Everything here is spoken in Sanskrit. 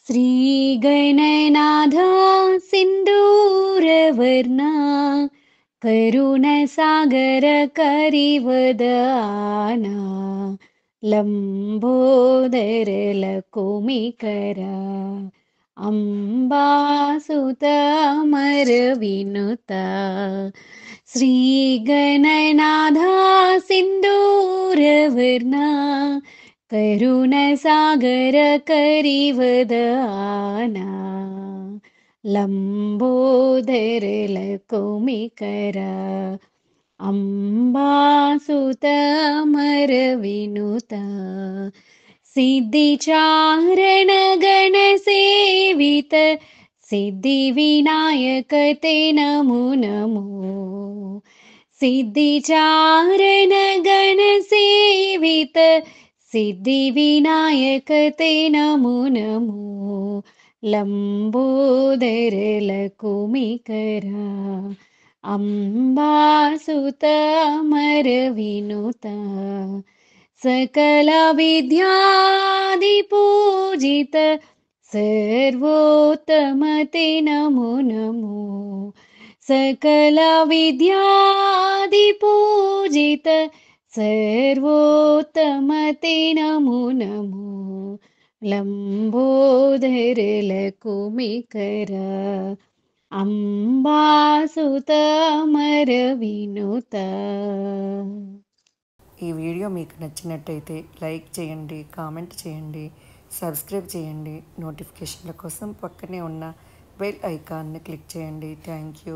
श्रीगणनाथ सिन्दूरवर्णा करुणसागर करिवदना लम्बोदर लकुमिकरा अम्बासुत अमर विनुता श्रीगणनाथ सिन्दूरवर्णा करुणसागर करिवदना लम्बोदर लकुमिकरा अम्बासुत अमर विनुता सिद्धिचारण गणसेवित सिद्धिविनायक ते नमो नमो सिद्धिचारण गणसेवित सिद्धिविनायक ते नमो नमो लम्बोदर लकुमिकरा अम्बासुत अमर विनुता सकल विद्यादिपूजित सर्वोत्तम ते नमो नमो सकल विद्यादिपूजित सर्वोत्तम ते नमो नमो लम्बोदर लकुमिकरा अम्बासुत अमर विनुता। ఈ వీడియో మీకు నచ్చినట్టయితే లైక్ చేయండి, కామెంట్ చేయండి, సబ్స్క్రైబ్ చేయండి. నోటిఫికేషన్ల కోసం పక్కనే ఉన్న బెల్ ఐకాన్ని క్లిక్ చేయండి. Thank you.